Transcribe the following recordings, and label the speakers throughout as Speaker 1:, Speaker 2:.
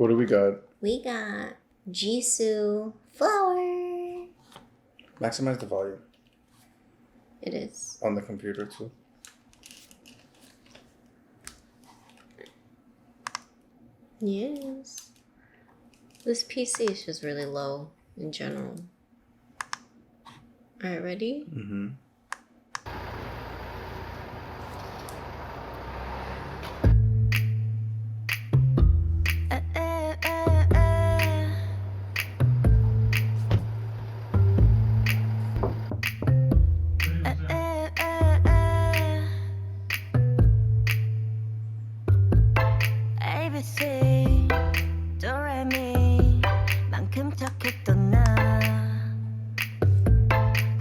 Speaker 1: What do we got?
Speaker 2: We got JISOO Flower.
Speaker 1: Maximize the volume.
Speaker 2: It is.
Speaker 1: On the computer too.
Speaker 2: Yes. This PC is just really low in general. Alright, ready?
Speaker 1: Mm-hmm.
Speaker 3: ABC 도레미 만큼 착했던 나그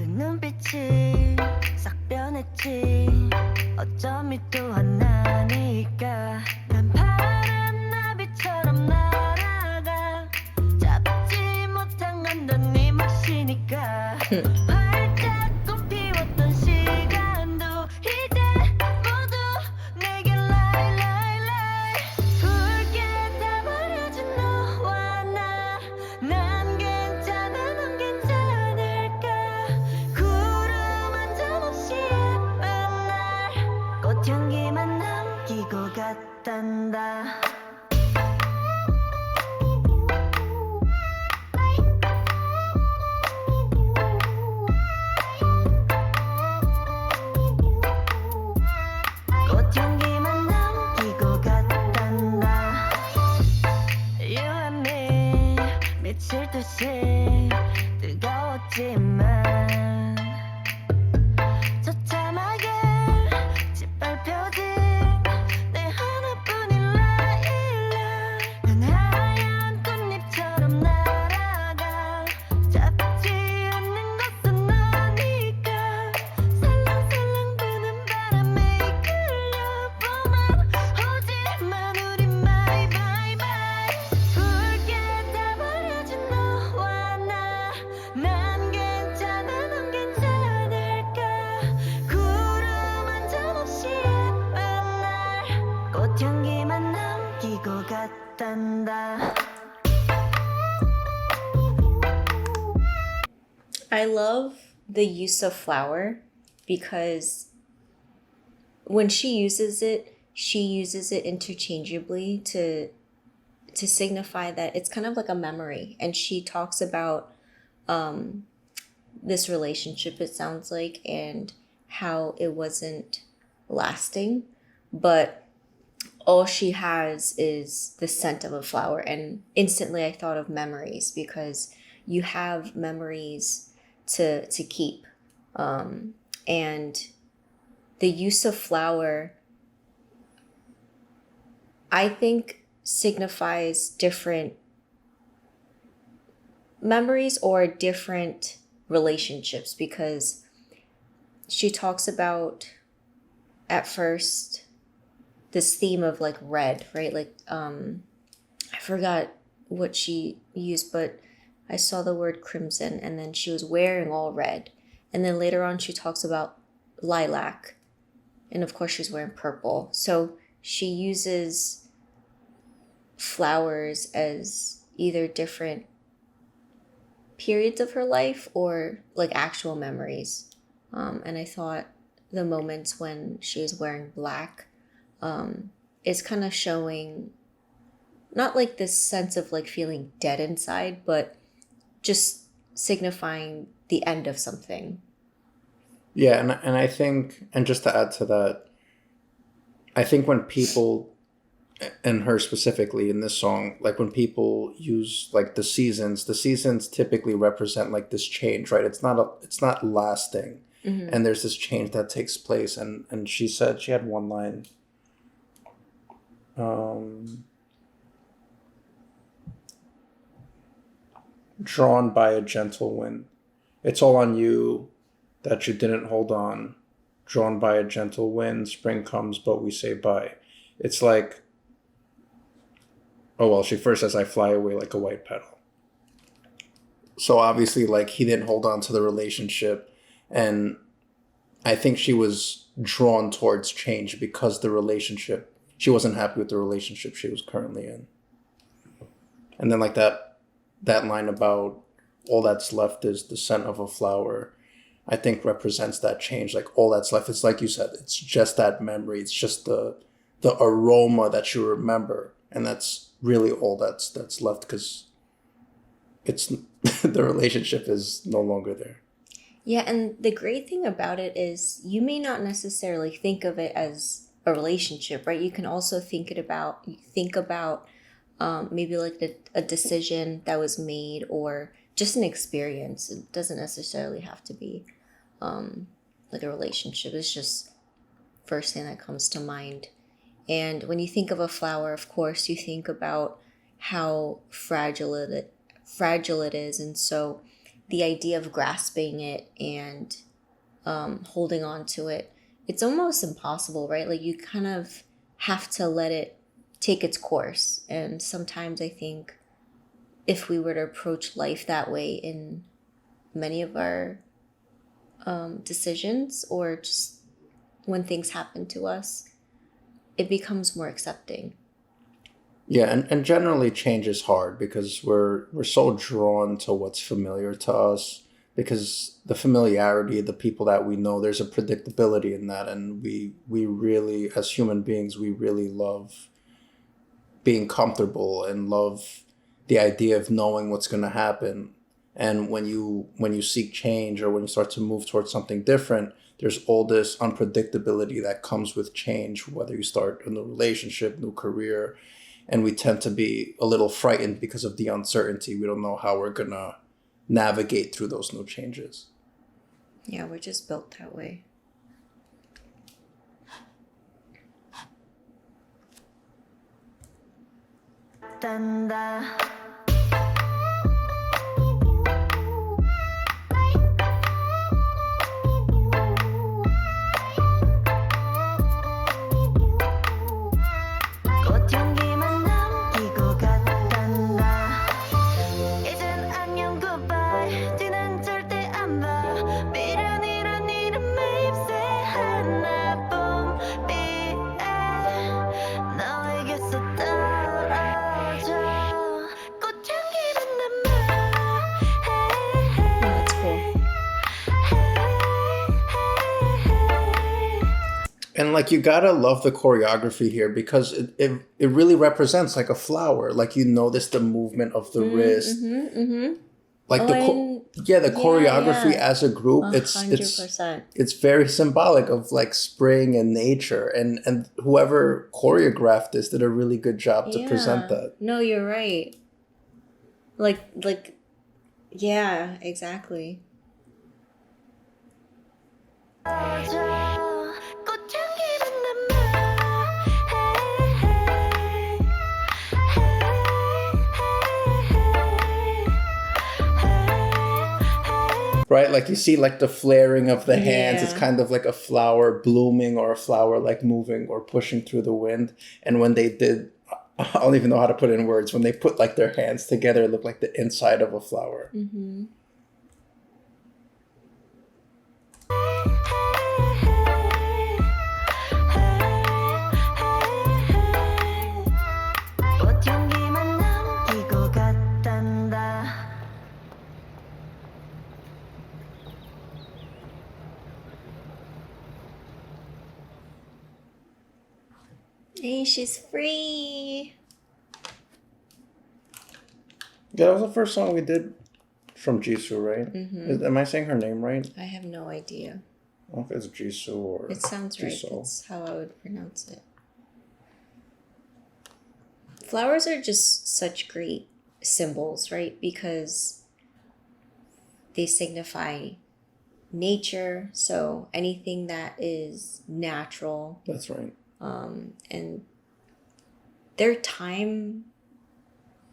Speaker 3: 눈빛이 싹 변했지 어쩜 또 하나니까 난 파란 나비처럼 날아가 잡지 못한 건 넌 네 몫이니까 활짝 꽃피웠던 시간도 이제 모두 내게 lie lie lie 붉게 다 버려진 너와 나 난 괜찮아 넌 괜찮을까 구름 한 점 없이 예쁜 날 꽃향기만 남기고 갔단다 꽃향기만 남기고 갔단다 You and me 미칠 듯이 뜨거웠지만 처참하게 짓밟혀진 내 하나뿐인 라일락 난 하얀 꽃잎처럼 날아가 잡지 않는 것은 너니까 살랑살랑 부는 바람에 이끌려보면 오지만 우린 my my my 붉게 다 버려진 너와 나 난 괜찮아 넌 괜찮을까 구름 한 점 없이 예쁜 날 꽃향기만 남기고 갔단다
Speaker 2: I love the use of flower because when she uses it interchangeably to signify that it's kind of like a memory. And she talks about this relationship, it sounds like, and how it wasn't lasting, but all she has is the scent of a flower. And instantly I thought of memories because you have memories to keep. And the use of flower, I think, signifies different memories or different relationships because she talks about at first this theme of like red, right? Like I forgot what she used, but I saw the word crimson and then she was wearing all red. And then later on she talks about lilac. And of course she's wearing purple. So she uses flowers as either different periods of her life or like actual memories. And I thought the moments when she was wearing black is kind of showing not like this sense of like feeling dead inside, but just signifying the end of something.
Speaker 1: Yeah, and I think, and just to add to that, I think when people, and her specifically in this song, like when people use like the seasons typically represent like this change, right? It's not lasting.
Speaker 2: Mm-hmm.
Speaker 1: And there's this change that takes place. And she said, she had one line, drawn by a gentle wind. It's all on you that you didn't hold on. Drawn by a gentle wind, spring comes, but we say bye. It's like, oh, well, she first says, I fly away like a white petal. So obviously, like, he didn't hold on to the relationship. And I think she was drawn towards change because the relationship, she wasn't happy with the relationship she was currently in. And then like that line about all that's left is the scent of a flower, I think represents that change. Like all that's left, it's like you said, it's just that memory. It's just the aroma that you remember, and that's really all that's left, because it's the relationship is no longer there.
Speaker 2: Yeah, and the great thing about it is you may not necessarily think of it as a relationship, right? You can also think about maybe like a decision that was made, or just an experience. It doesn't necessarily have to be like a relationship. It's just first thing that comes to mind. And when you think of a flower, of course, you think about how fragile it is, and so the idea of grasping it and holding on to it, it's almost impossible, right? Like you kind of have to let it take its course. And sometimes I think if we were to approach life that way in many of our decisions, or just when things happen to us, it becomes more accepting.
Speaker 1: Yeah, and generally change is hard because we're so drawn to what's familiar to us, because the familiarity, the people that we know, there's a predictability in that, and we really, as human beings, we really love being comfortable and love the idea of knowing what's going to happen. And when you seek change, or when you start to move towards something different, there's all this unpredictability that comes with change, whether you start a new relationship, new career, and we tend to be a little frightened because of the uncertainty. We don't know how we're going to navigate through those new changes.
Speaker 2: Yeah, we're just built that way.
Speaker 3: 단다. 꽃향기만 남기고 갔단다. 이젠 안녕 goodbye. 뒤는 절대 안 봐. 미련이란 이름에 입새하나 봄비에 너에게서 떨어져. 꽃향기만 남아.
Speaker 2: That's cool.
Speaker 1: And like you gotta love the choreography here, because it really represents like a flower. Like you notice the movement of the wrist, like the choreography
Speaker 2: yeah.
Speaker 1: as a group.
Speaker 2: 100%.
Speaker 1: It's very symbolic of like spring and nature, and whoever choreographed this did a really good job to present that.
Speaker 2: No, you're right. Like, yeah, exactly.
Speaker 3: 꽃향기만 남아.
Speaker 1: Right, like you see like the flaring of the hands. It's
Speaker 2: Yeah.
Speaker 1: kind of like a flower blooming, or a flower like moving or pushing through the wind. And when they did, I don't even know how to put it in words, when they put like their hands together, it looked like the inside of a flower.
Speaker 3: 꽃향기만 남기고 갔단다.
Speaker 2: Hey, she's free.
Speaker 1: Yeah, that was the first song we did from JISOO, right? Am I saying her name right?
Speaker 2: I have no idea.
Speaker 1: I don't know if it's JISOO or
Speaker 2: It sounds right.
Speaker 1: JISOO.
Speaker 2: That's how I would pronounce it. Flowers are just such great symbols, right? Because they signify nature. So anything that is natural,
Speaker 1: That's right.
Speaker 2: and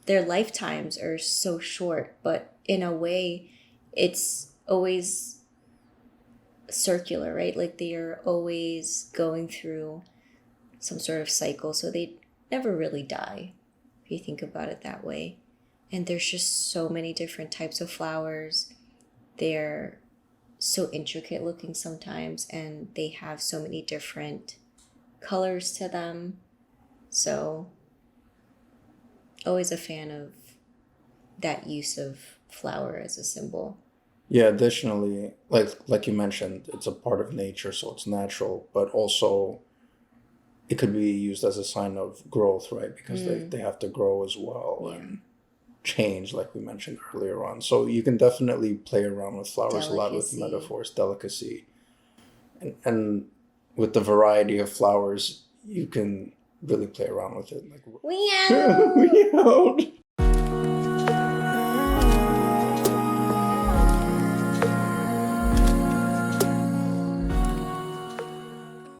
Speaker 2: their lifetimes are so short, but in a way it's always circular, right? Like they are always going through some sort of cycle, so they never really die, if you think about it that way. And there's just so many different types of flowers. They're so intricate looking sometimes, and they have so many different colors to them. So always a fan of that use of flower as a symbol.
Speaker 1: Yeah, additionally, like you mentioned, it's a part of nature, so it's natural, but also it could be used as a sign of growth, right? Because they have to grow as well and change, like we mentioned earlier on. So you can definitely play around with flowers a lot with
Speaker 2: Delicacy.
Speaker 1: metaphors, delicacy. And with the variety of flowers, you can really play around with it. Like,
Speaker 2: Meow.
Speaker 1: we out.